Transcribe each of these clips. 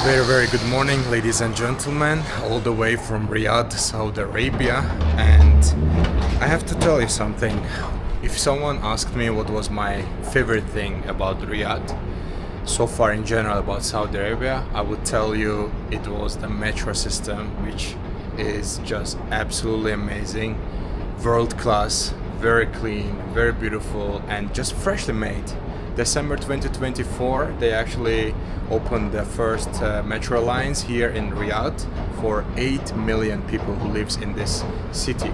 Very good morning, ladies and gentlemen, all the way from Riyadh, Saudi Arabia. And I have to tell you something. If someone asked me what was my favorite thing about Riyadh so far in general about Saudi Arabia, I would tell you it was the metro system, which is just absolutely amazing, world class, very clean, very beautiful, and just freshly made. December 2024, they actually opened the first metro lines here in Riyadh for 8 million people who lives in this city.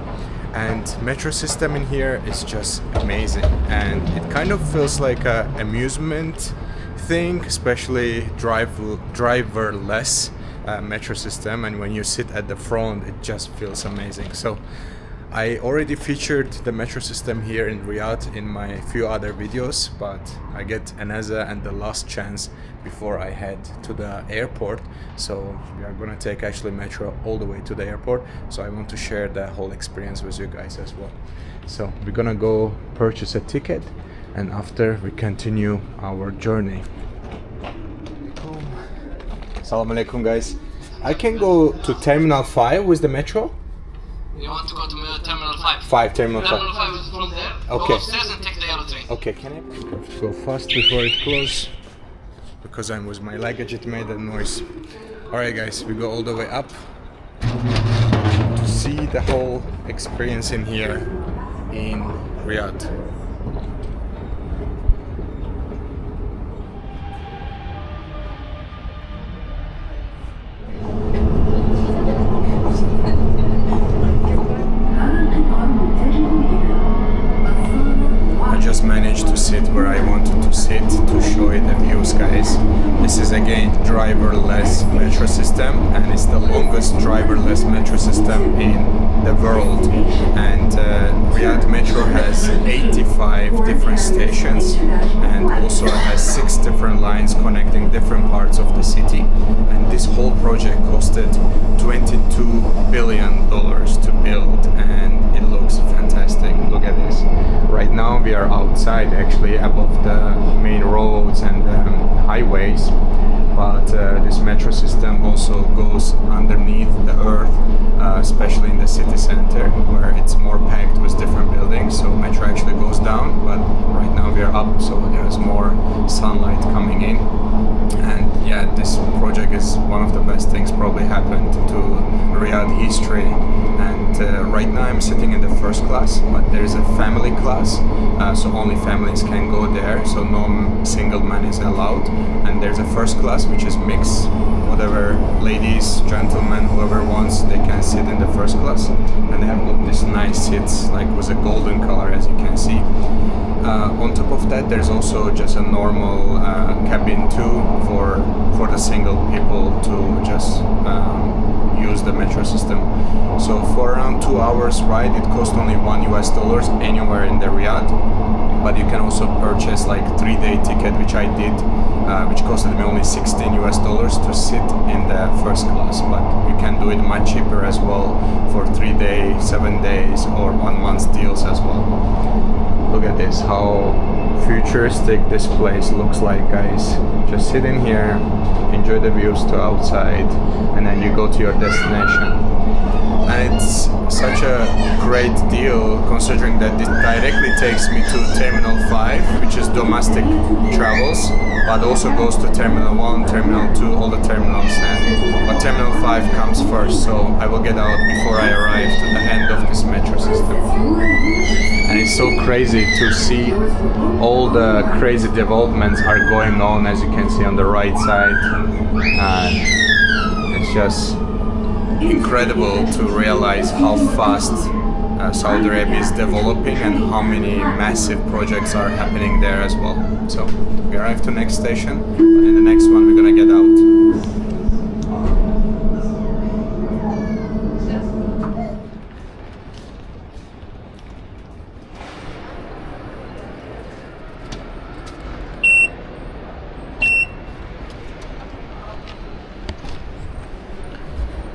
And metro system in here is just amazing, and it kind of feels like a amusement thing, especially driverless metro system, and when you sit at the front it just feels amazing. So I already featured the metro system here in Riyadh in my few other videos, but I get another and the last chance before I head to the airport. So we are gonna take actually metro all the way to the airport. So I want to share the whole experience with you guys as well. So we're gonna go purchase a ticket, and after we continue our journey. Assalamu alaikum guys. I can go to Terminal 5 with the metro? You want to go to Terminal 5? 5, Terminal 5. Terminal 5 is from there. Okay. Go upstairs and take the yellow train. Okay, can I go fast before it closes? Because I'm with my luggage, it made a noise. Alright guys, we go all the way up to see the whole experience in here in Riyadh. Managed to sit where I wanted to sit to show you the views, guys. This is again driverless metro system, and it's the longest driverless metro system in the world. And Riyadh Metro has 85 different stations, and also has 6 different lines connecting different parts of the city. And this whole project costed $22 billion to build, and it looks fantastic. Look at this. Right now we are outside, actually above the main roads and highways, but this metro system also goes underneath the earth, especially in the city center where it's more packed with different buildings. So metro actually goes down, but right now we are up, so there's more sunlight coming in. And yeah, this project is one of the best things probably happened to Riyadh history. And right now I'm sitting in the first class, but there's a family class, so only families can go there, so no single man is allowed. And there's a first class which is mixed, whatever ladies, gentlemen, whoever wants, they can sit in the first class. And they have all these nice seats, like with a golden color, as you can see. On top of that, there's also just a normal cabin too for the single people to just use the metro system. So for around 2 hours ride, it costs only $1 anywhere in the Riyadh. But you can also purchase like 3-day ticket, which I did, which costed me only $16 to sit in the first class. But you can do it much cheaper as well for 3 days, 7 days, or 1 month deals as well. Look at this, how futuristic this place looks like, guys. Just sit in here, enjoy the views to outside, and then you go to your destination. And it's such a great deal considering that it directly takes me to Terminal 5, which is domestic travels, but also goes to Terminal 1, Terminal 2, all the terminals, but Terminal 5 comes first, so I will get out before I arrive to the end of this metro system. And it's so crazy to see all the crazy developments are going on, as you can see on the right side. And it's just incredible to realize how fast Saudi Arabia is developing and how many massive projects are happening there as well. So we arrived to next station, but in the next one we're gonna get out.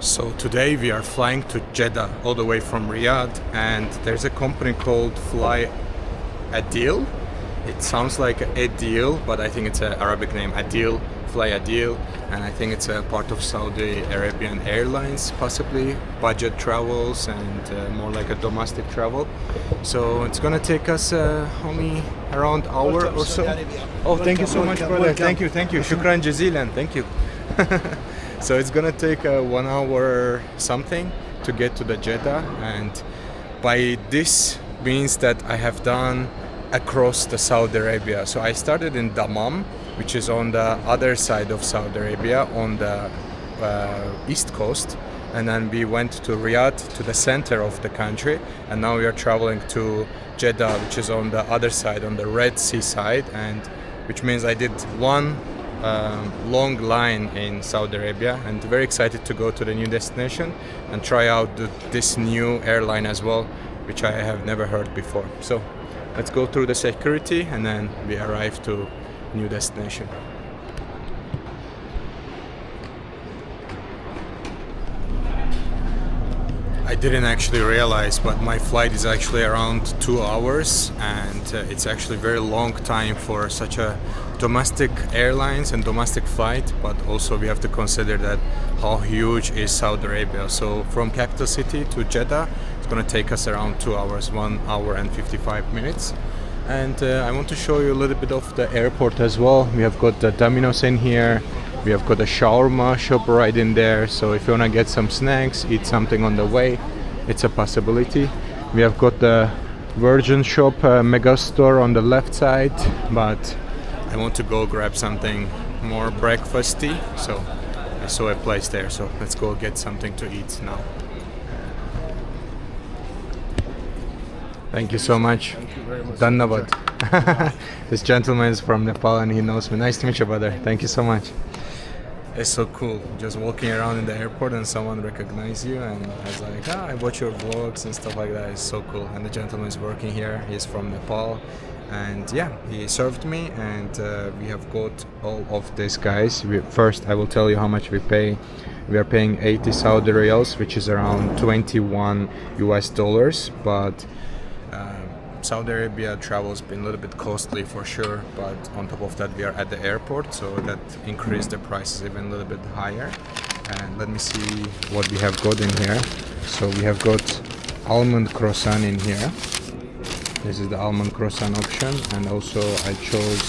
So today we are flying to Jeddah all the way from Riyadh, and there's a company called Fly a Deal, It sounds like Adil, but I think it's an Arabic name, Adil, Fly Adil, and I think it's a part of Saudi Arabian Airlines, possibly budget travels and more like a domestic travel. So it's gonna take us only around hour or so. Oh, thank you so much, brother. Thank you. Shukran jazilan. Thank you. So it's gonna take 1 hour something to get to the Jeddah, and by this means that I have done across the Saudi Arabia. So I started in Dammam, which is on the other side of Saudi Arabia, on the east coast, and then we went to Riyadh, to the center of the country, and now we are traveling to Jeddah, which is on the other side, on the Red Sea side, and which means I did one long line in Saudi Arabia, and very excited to go to the new destination and try out this new airline as well, which I have never heard before. So let's go through the security and then we arrive to new destination. I didn't actually realize, but my flight is actually around 2 hours, and it's actually a very long time for such a domestic airlines and domestic flight, but also we have to consider that how huge is Saudi Arabia. So from capital city to Jeddah, it's going to take us around 2 hours, 1 hour and 55 minutes. And I want to show you a little bit of the airport as well. We have got the Domino's in here. We have got a shawarma shop right in there. So if you want to get some snacks, eat something on the way, it's a possibility. We have got the Virgin shop, mega store on the left side, but I want to go grab something more breakfasty. So I saw a place there. So let's go get something to eat now. Thank you so much. Thank you very much. Dhanyavad. This gentleman is from Nepal and he knows me. Nice to meet you, brother. Thank you so much. It's so cool, just walking around in the airport and someone recognizes you and I was like, I watch your vlogs and stuff like that. It's so cool. And the gentleman is working here. He's from Nepal, and yeah, he served me, and we have got all of these guys. First, I will tell you how much we pay. We are paying 80 Saudi riyals, which is around 21 US dollars, but Saudi Arabia travel has been a little bit costly for sure, but on top of that we are at the airport, so that increased the prices even a little bit higher. And let me see what we have got in here. So we have got almond croissant in here. This is the almond croissant option, and also I chose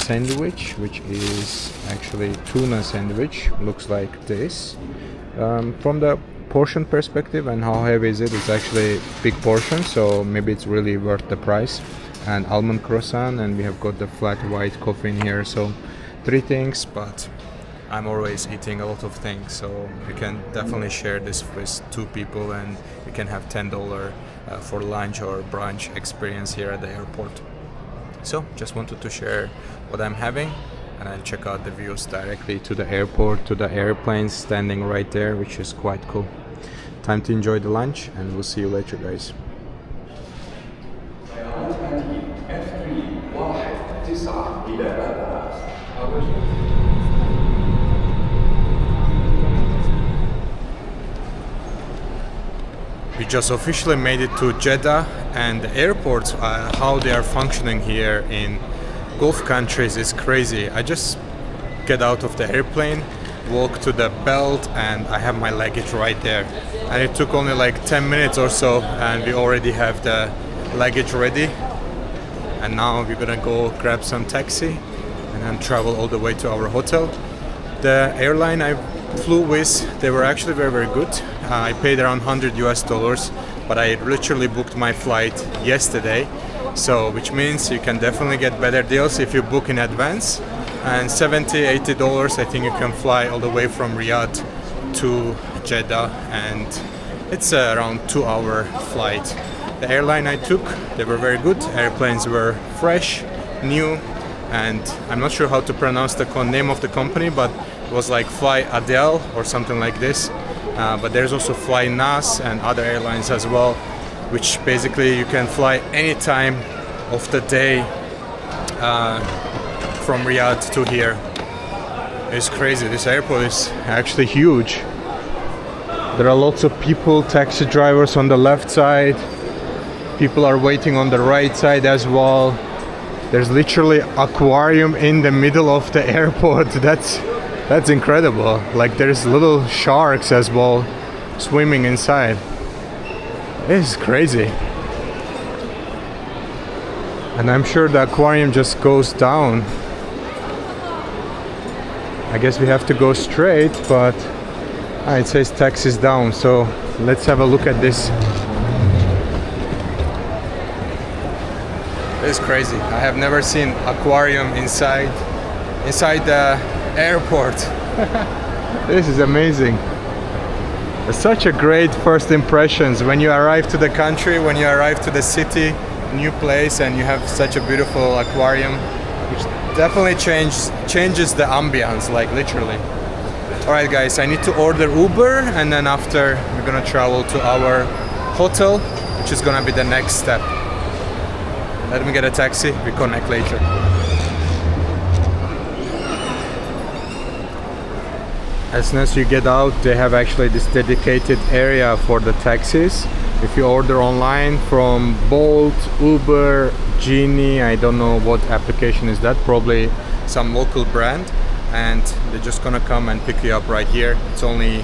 sandwich, which is actually tuna sandwich, looks like this. From the portion perspective and how heavy is it, it's actually big portion, so maybe it's really worth the price. And almond croissant, and we have got the flat white coffee in here. So 3 things, but I'm always eating a lot of things, so you can definitely share this with 2 people and you can have $10 for lunch or brunch experience here at the airport. So just wanted to share what I'm having, and I'll check out the views directly to the airport, to the airplanes standing right there, which is quite cool. Time to enjoy the lunch, and we'll see you later, guys. We just officially made it to Jeddah, and the airports, how they are functioning here in Gulf countries is crazy. I just get out of the airplane, walk to the belt, and I have my luggage right there. And it took only like 10 minutes or so, and we already have the luggage ready. And now we're gonna go grab some taxi and then travel all the way to our hotel. The airline I flew with, they were actually very, very good. I paid around 100 US dollars, but I literally booked my flight yesterday. So, which means you can definitely get better deals if you book in advance. And $70-80, I think you can fly all the way from Riyadh to Jeddah, and it's around 2-hour flight. The airline I took, they were very good. Airplanes were fresh, new, and I'm not sure how to pronounce the name of the company, but it was like Fly Adel or something like this. But there's also Fly Nas and other airlines as well, which basically you can fly any time of the day from Riyadh to here. It's crazy. This airport is actually huge. There are lots of people, taxi drivers on the left side. People are waiting on the right side as well. There's literally aquarium in the middle of the airport. That's incredible. Like there's little sharks as well swimming inside. This is crazy. And I'm sure the aquarium just goes down. I guess we have to go straight, but it says taxis down, so let's have a look at this. It's crazy. I have never seen aquarium inside the airport. This is amazing. It's such a great first impressions when you arrive to the country, when you arrive to the city, new place, and you have such a beautiful aquarium, which definitely changes the ambience, like literally. Alright guys, I need to order Uber, and then after we're gonna travel to our hotel, which is gonna be the next step. Let me get a taxi, we connect later. As soon as you get out, they have actually this dedicated area for the taxis. If you order online from Bolt, Uber, Genie, I don't know what application is that, probably some local brand, and they're just gonna come and pick you up right here. It's only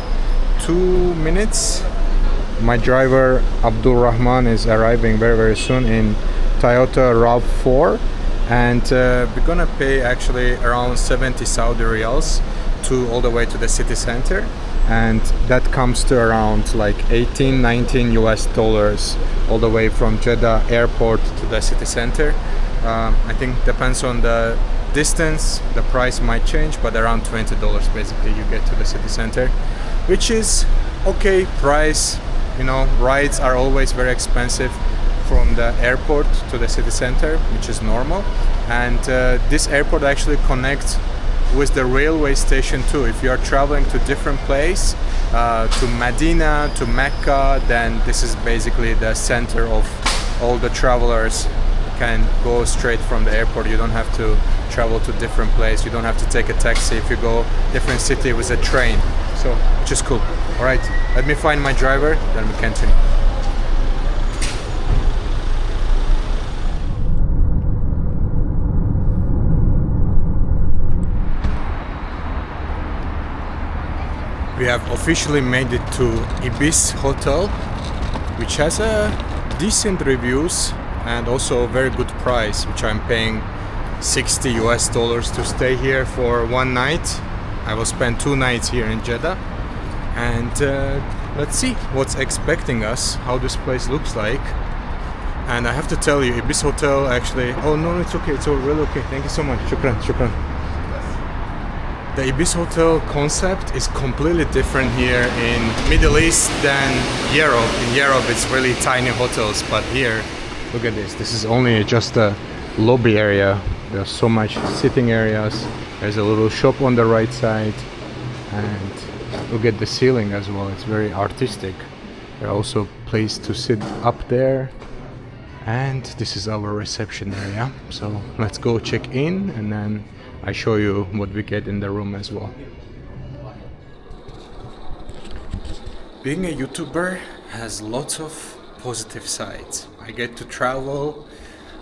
2 minutes. My driver Abdul Rahman is arriving very soon in Toyota RAV4, and we're gonna pay actually around 70 Saudi riyals to all the way to the city center, and that comes to around like 18-19 US dollars all the way from Jeddah airport to the city center. I think depends on the distance, the price might change, but around $20 basically you get to the city center, which is okay price. You know, rides are always very expensive from the airport to the city center, which is normal, and this airport actually connects with the railway station too. If you are traveling to different place, to Medina, to Mecca, then this is basically the center of all the travelers can go straight from the airport. You don't have to travel to different place, you don't have to take a taxi if you go different city with a train, so which is cool. All right, let me find my driver, then we continue. We have officially made it to Ibis Hotel, which has a decent reviews and also a very good price, which I'm paying 60 US dollars to stay here for one night. I will spend 2 nights here in Jeddah, and let's see what's expecting us, how this place looks like. And I have to tell you, Ibis Hotel actually, oh no, it's okay, it's all really okay, thank you so much, shukran. The Ibis Hotel concept is completely different here in Middle East than Europe. In Europe it's really tiny hotels, but here, look at this. This is only just a lobby area. There's so much sitting areas. There's a little shop on the right side, and look at the ceiling as well. It's very artistic. There are also places to sit up there, and this is our reception area. So let's go check in, and then I show you what we get in the room as well. Being a YouTuber has lots of positive sides. I get to travel,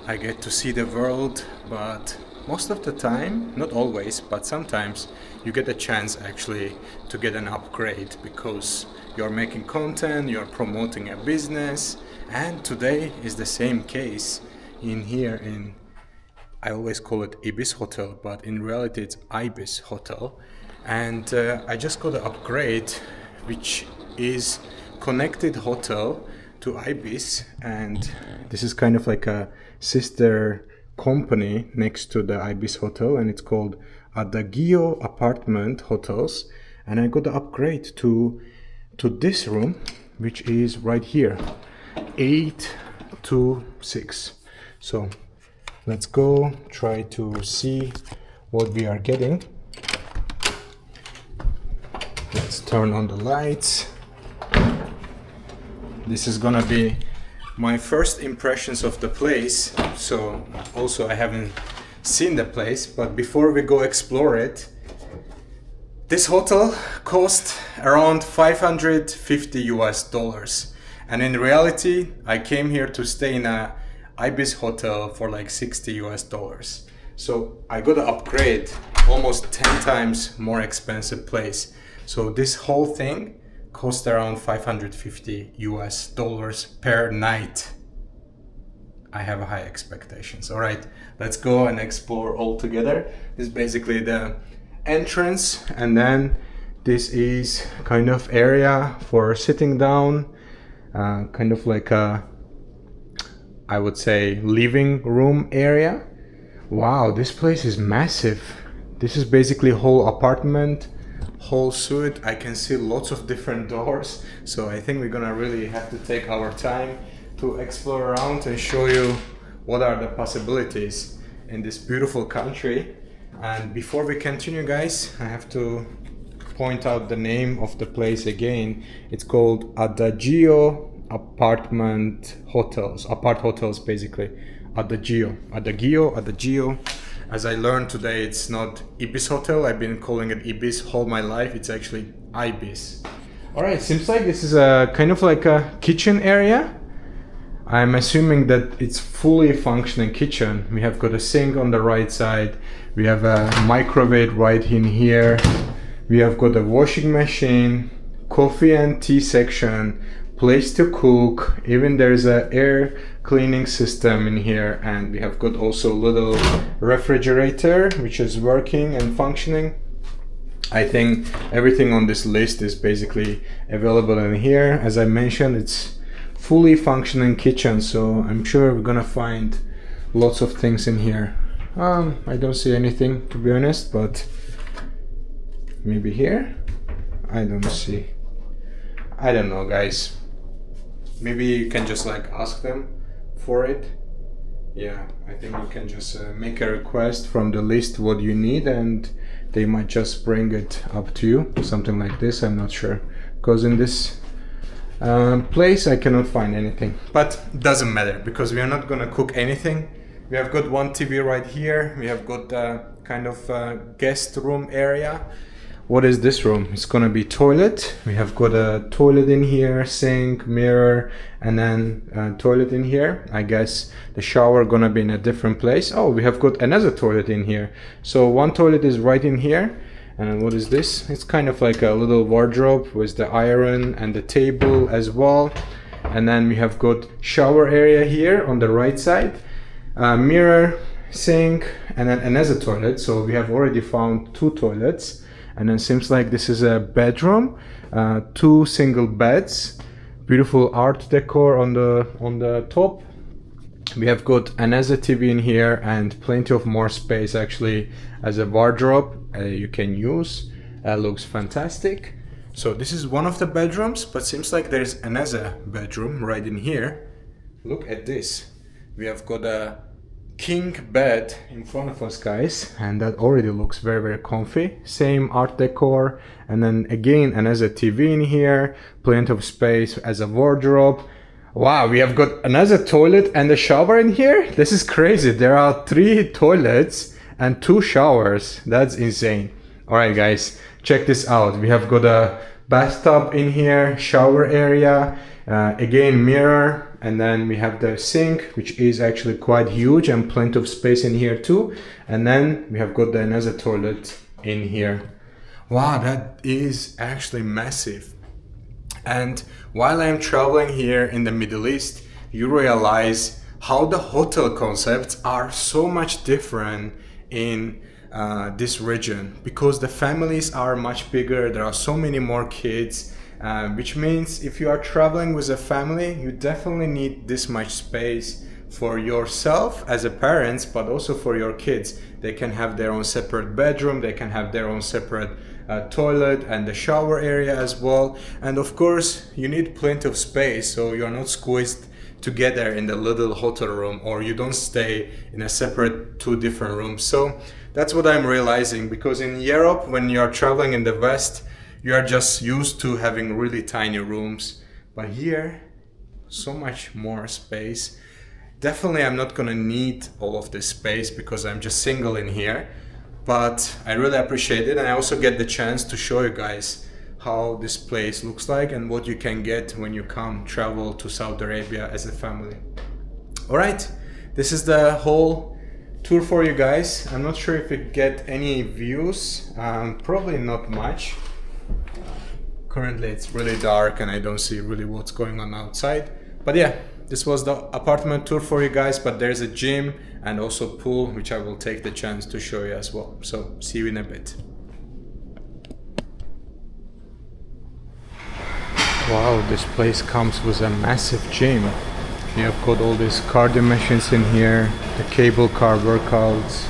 I get to see the world, but most of the time, not always, but sometimes you get a chance actually to get an upgrade because you're making content, you're promoting a business, and today is the same case in here in, I always call it Ibis Hotel, but in reality it's Ibis Hotel. And I just got an upgrade, which is connected hotel to Ibis, and this is kind of like a sister company next to the Ibis Hotel, and it's called Adagio Apartment Hotels. And I got the upgrade to this room, which is right here, 826. So let's go try to see what we are getting. Let's turn on the lights. This is gonna be my first impressions of the place. So also I haven't seen the place, but before we go explore it, this hotel cost around 550 US dollars. And in reality, I came here to stay in a Ibis hotel for like 60 US dollars. So I got to upgrade almost 10 times more expensive place. So this whole thing cost around 550 US dollars per night. I have high expectations. All right, let's go and explore all together. This is basically the entrance, and then this is kind of area for sitting down, kind of like a, I would say, living room area. Wow, this place is massive. This is basically whole apartment, whole suite. I can see lots of different doors, so I think we're gonna really have to take our time to explore around and show you what are the possibilities in this beautiful country. And before we continue, guys, I have to point out the name of the place again. It's called Adagio Apartment Hotels, apart hotels basically. Adagio. As I learned today, it's not Ibis Hotel. I've been calling it Ibis all my life. It's actually Ibis. All right, seems like this is a kind of like a kitchen area. I'm assuming that it's fully functioning kitchen. We have got a sink on the right side. We have a microwave right in here. We have got a washing machine, coffee and tea section, place to cook. Even there's a air cleaning system in here, and we have got also a little refrigerator which is working and functioning. I think everything on this list is basically available in here. As I mentioned, it's fully functioning kitchen, so I'm sure we're gonna find lots of things in here. I don't see anything, to be honest, but maybe here? I don't see. I don't know, guys. Maybe you can just like ask them for it. Yeah, I think you can just make a request from the list what you need, and they might just bring it up to you, something like this. I'm not sure, because in this place I cannot find anything, but doesn't matter because we are not gonna cook anything. We have got one TV right here. We have got kind of guest room area. What is this room? It's gonna be toilet. We have got a toilet in here, sink, mirror, and then toilet in here. I guess the shower gonna be in a different place. Oh, we have got another toilet in here. So one toilet is right in here. And what is this? It's kind of like a little wardrobe with the iron and the table as well. And then we have got shower area here on the right side, mirror, sink, and then another toilet. So we have already found two toilets. And then seems like this is a bedroom, two single beds, beautiful art decor on the top. We have got another TV in here and plenty of more space actually as a wardrobe you can use. Looks fantastic. So this is one of the bedrooms, but seems like there's another bedroom right in here. Look at this. We have got a king bed in front of us, guys, and that already looks very, very comfy. Same art decor, and then again another TV in here, plenty of space as a wardrobe. Wow, we have got another toilet and a shower in here. This is crazy. There are 3 toilets and 2 showers. That's insane. All right, guys, check this out. We have got a bathtub in here, shower area, again mirror, and then we have the sink, which is actually quite huge and plenty of space in here too. And then we have got another toilet in here. Wow, that is actually massive. And while I'm traveling here in the Middle East, you realize how the hotel concepts are so much different in this region, because the families are much bigger. There are so many more kids, which means if you are traveling with a family, you definitely need this much space for yourself as a parents, but also for your kids. They can have their own separate bedroom, they can have their own separate toilet and the shower area as well. And of course you need plenty of space, so you're not squeezed together in the little hotel room, or you don't stay in a separate 2 different rooms. So that's what I'm realizing, because in Europe, when you're traveling in the West, you are just used to having really tiny rooms, but here so much more space. Definitely I'm not gonna need all of this space because I'm just single in here, but I really appreciate it, and I also get the chance to show you guys how this place looks like and what you can get when you come travel to Saudi Arabia as a family. All right, this is the whole tour for you guys. I'm not sure if we get any views, probably not much. Currently it's really dark and I don't see really what's going on outside. But yeah, this was the apartment tour for you guys, but there's a gym and also pool, which I will take the chance to show you as well. So see you in a bit. Wow, this place comes with a massive gym. You have got all these cardio machines in here, the cable car workouts,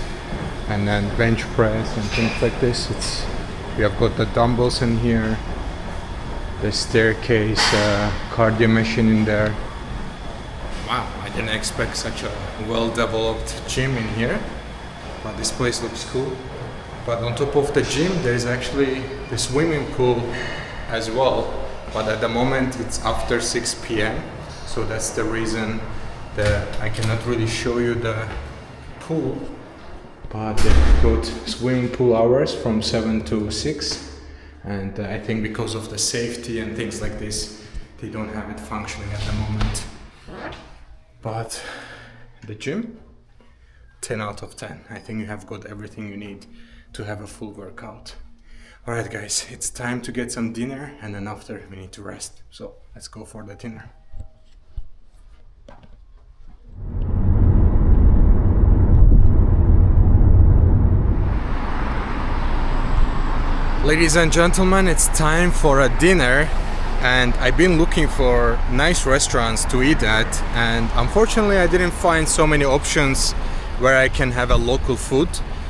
and then bench press and things like this. You have got the dumbbells in here, the staircase cardio machine in there. Wow, I didn't expect such a well-developed gym in here, but this place looks cool. But on top of the gym, there's actually the swimming pool as well. But at the moment it's after 6 p.m. so that's the reason that I cannot really show you the pool. But they've got swimming pool hours from 7 to 6, and I think because of the safety and things like this, they don't have it functioning at the moment. But the gym, 10 out of 10. I think you have got everything you need to have a full workout. Alright guys, it's time to get some dinner, and then after we need to rest. So let's go for the dinner. Ladies and gentlemen, it's time for a dinner, and I've been looking for nice restaurants to eat at, and unfortunately I didn't find so many options where I can have a local food.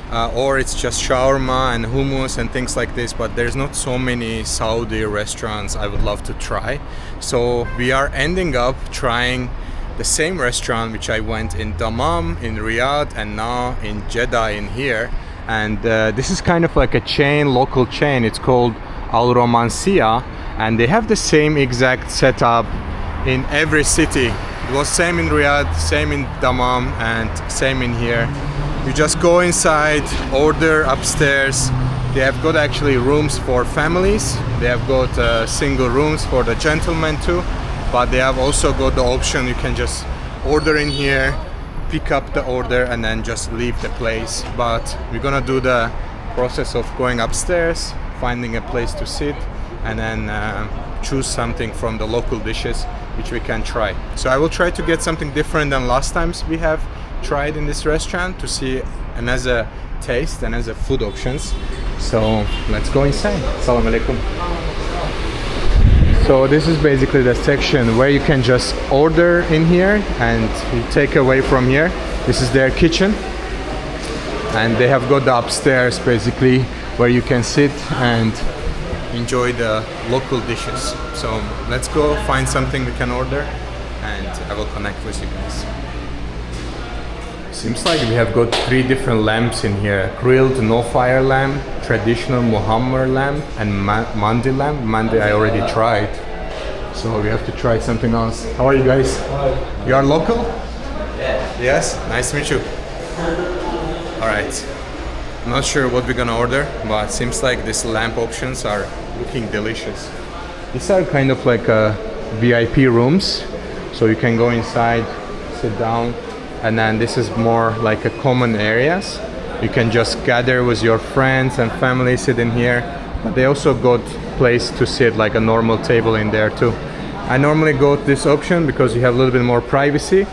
Or it's just shawarma and hummus and things like this, but there's not so many Saudi restaurants I would love to try. So we are ending up trying the same restaurant which I went in Dammam, in Riyadh, and now in Jeddah in here. And this is kind of like a chain, local chain. It's called Al Romancia, and they have the same exact setup in every city. It was same in Riyadh, same in Dammam, and same in here. You just go inside, order upstairs. They have got actually rooms for families. They have got single rooms for the gentlemen too. But they have also got the option you can just order in here, pick up the order, and then just leave the place. But we're gonna do the process of going upstairs, finding a place to sit, and then choose something from the local dishes which we can try. So I will try to get something different than last times we have tried in this restaurant, to see and as a taste and as a food options. So let's go inside. Assalamu alaikum. So this is basically the section where you can just order in here and you take away from here. This is their kitchen, and they have got the upstairs basically where you can sit and enjoy the local dishes. So let's go find something we can order, and I will connect with you guys. Seems like we have got 3 different lamps in here: grilled no fire lamp, traditional Muhammad lamp, and mandi lamp. Mandi I already tried, so we have to try something else. How are you guys? Hi. You are local? Yeah. Yes? Nice to meet you. Alright. I'm not sure what we're gonna order, but it seems like these lamp options are looking delicious. These are kind of like VIP rooms, so you can go inside, sit down, and then this is more like a common areas. You can just gather with your friends and family, sit in here, but they also got place to sit, like a normal table in there too. I normally go with this option because you have a little bit more privacy,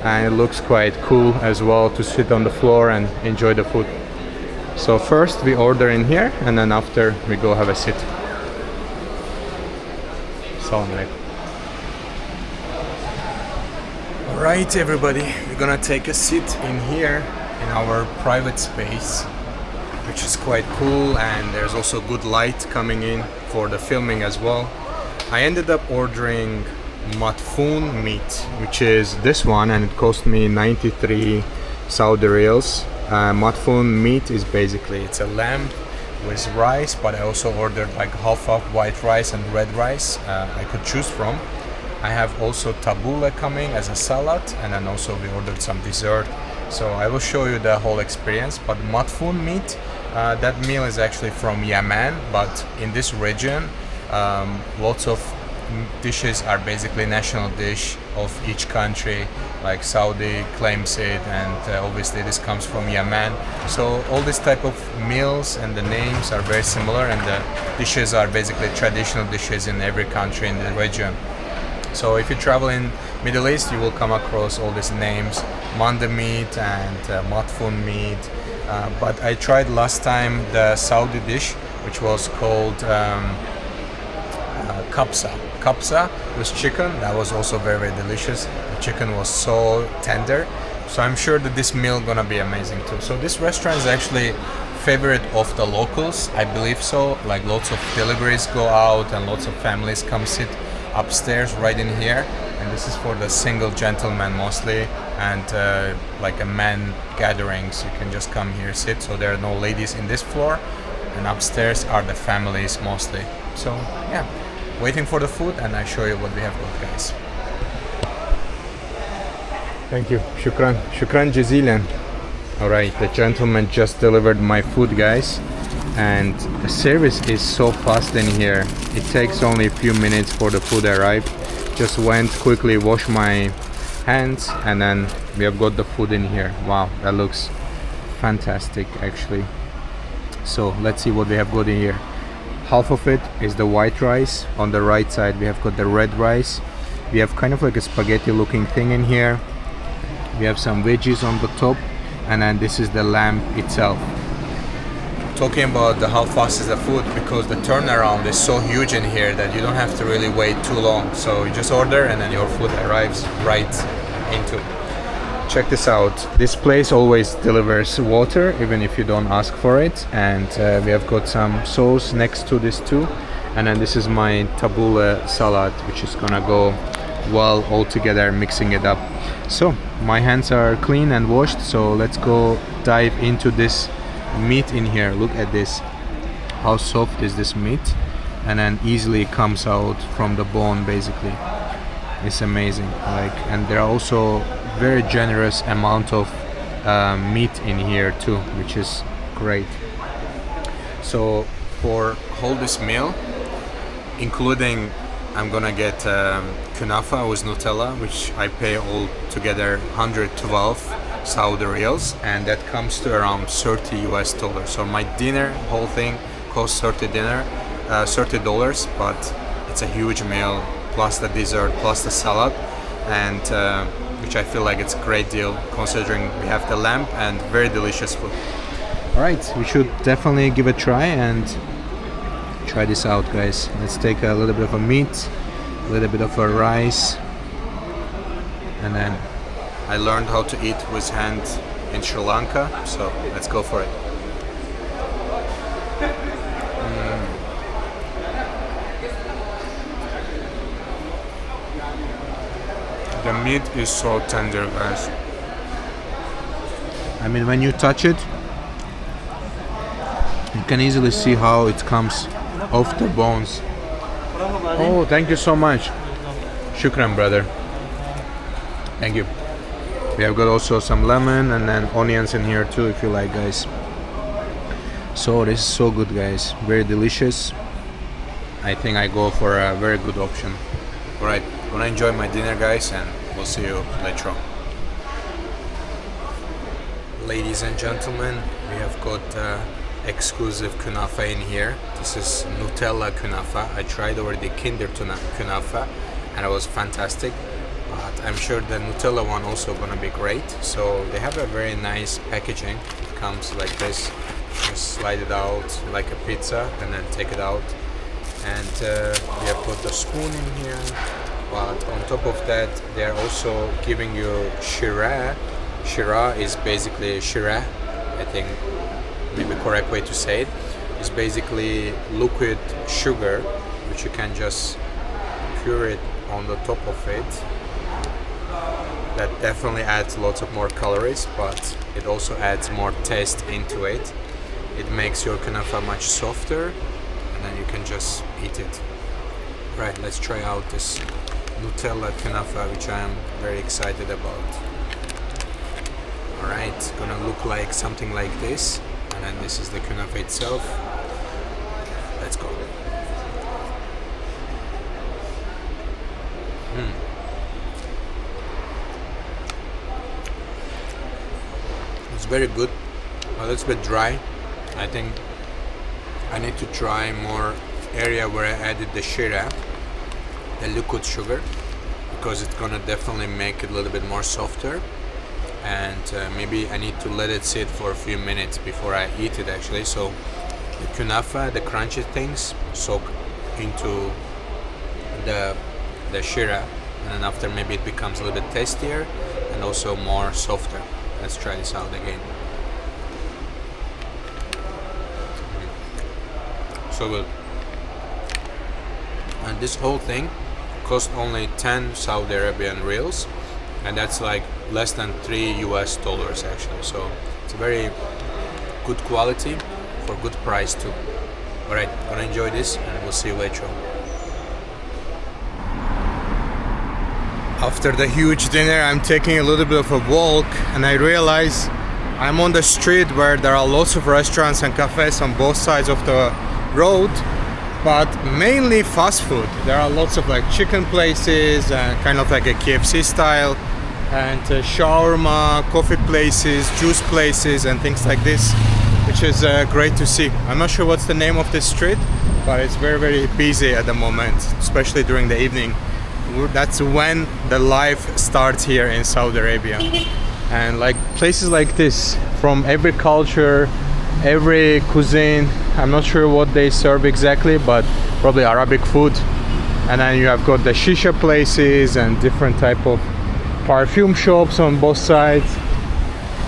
and it looks quite cool as well to sit on the floor and enjoy the food. So first we order in here, and then after we go have a sit. Assalamu alaikum. Alright everybody, we're gonna take a seat in here in our private space, which is quite cool, and there's also good light coming in for the filming as well. I ended up ordering matfoon meat, which is this one, and it cost me 93 Saudi riyals. Matfoon meat is basically, it's a lamb with rice, but I also ordered like half of white rice and red rice I could choose from. I have also tabbouleh coming as a salad, and then also we ordered some dessert. So I will show you the whole experience. But matfoon meat, that meal is actually from Yemen, but in this region lots of dishes are basically national dish of each country. Like Saudi claims it, and obviously this comes from Yemen. So all this type of meals and the names are very similar, and the dishes are basically traditional dishes in every country in the region. So if you travel in Middle East, you will come across all these names, manda meat and matfun meat. But I tried last time the Saudi dish, which was called kabsa. Kabsa was chicken. That was also very, very delicious. The chicken was so tender. So I'm sure that this meal gonna be amazing too. So this restaurant is actually favorite of the locals, I believe so. Like lots of deliveries go out and lots of families come sit upstairs right in here. And this is for the single gentleman mostly, and like a men gatherings. You can just come here sit. So there are no ladies in this floor, and upstairs are the families mostly. So yeah, waiting for the food, and I show you what we have got, guys. Thank you. Shukran jazilan. Alright, the gentleman just delivered my food, guys, and the service is so fast in here. It takes only a few minutes for the food to arrive. Just went quickly, wash my hands, and then we have got the food in here. Wow, that looks fantastic actually. So let's see what we have got in here. Half of it is the white rice. On the right side we have got the red rice. We have kind of like a spaghetti looking thing in here. We have some veggies on the top, and then this is the lamb itself. Talking about how fast is the food, because the turnaround is so huge in here that you don't have to really wait too long. So you just order and then your food arrives right into. Check this out. This place always delivers water even if you don't ask for it, and we have got some sauce next to this too. And then this is my tabbouleh salad, which is gonna go well all together, mixing it up. So my hands are clean and washed, so let's go dive into this meat in here. Look at this, how soft is this meat, and then easily comes out from the bone basically. It's amazing. Like, and there are also very generous amount of meat in here too, which is great. So for whole this meal, including I'm gonna get kunafa with Nutella, which I pay all together 112 Saudi riyals, and that comes to around 30 US dollars. So my dinner, whole thing, costs $30, but it's a huge meal, plus the dessert, plus the salad, and which I feel like it's a great deal considering we have the lamb and very delicious food. Alright, we should definitely give it a try and try this out, guys. Let's take a little bit of a meat, a little bit of a rice, and then I learned how to eat with hand in Sri Lanka, so let's go for it. The meat is so tender, guys. I mean, when you touch it, you can easily see how it comes off the bones. Oh, thank you so much. Shukran, brother. Thank you. We have got also some lemon and then onions in here too, if you like, guys. So this is so good, guys. Very delicious. I think I go for a very good option. Alright, I'm gonna enjoy my dinner, guys, and we'll see you later on. Ladies and gentlemen, we have got exclusive kunafa in here. This is Nutella kunafa. I tried already Kinder kunafa and it was fantastic. But I'm sure the Nutella one also gonna be great. So they have a very nice packaging. It comes like this. Just slide it out like a pizza and then take it out. And we have got the spoon in here. But on top of that, they're also giving you shira. Shira is basically shira, I think maybe correct way to say it. It's basically liquid sugar, which you can just pour it on the top of it. That definitely adds lots of more calories, but it also adds more taste into it. It makes your kunafa much softer, and then you can just eat it. Right, let's try out this Nutella kunafa, which I am very excited about. Alright, gonna look like something like this, and then this is the kunafa itself. Let's go. It's very good, a little bit dry. I think I need to try more area where I added the shira, the liquid sugar, because it's gonna definitely make it a little bit more softer. And maybe I need to let it sit for a few minutes before I eat it actually, so the kunafa, the crunchy things, soak into the shira, and then after maybe it becomes a little bit tastier and also more softer. Let's try this out again. So good. And this whole thing cost only 10 Saudi Arabian riyals, and that's like less than $3 US actually. So it's a very good quality for good price too. Alright, gonna enjoy this and we'll see you later on. After the huge dinner, I'm taking a little bit of a walk, and I realize I'm on the street where there are lots of restaurants and cafes on both sides of the road, but mainly fast food. There are lots of like chicken places, kind of like a KFC style, and shawarma, coffee places, juice places, and things like this, which is great to see. I'm not sure what's the name of this street, but it's very, very busy at the moment, especially during the evening. That's when the life starts here in Saudi Arabia. And like places like this, from every culture, every cuisine, I'm not sure what they serve exactly, but probably Arabic food. And then you have got the shisha places and different type of perfume shops on both sides.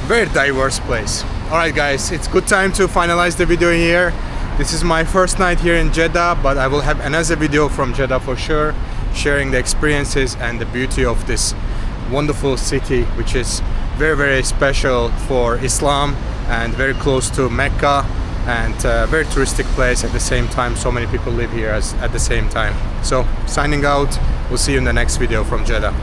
Very diverse place. Alright guys, it's good time to finalize the video here. This is my first night here in Jeddah, but I will have another video from Jeddah for sure, sharing the experiences and the beauty of this wonderful city, which is very, very special for Islam and very close to Mecca, and a very touristic place at the same time. So many people live here at the same time. So signing out, we'll see you in the next video from Jeddah.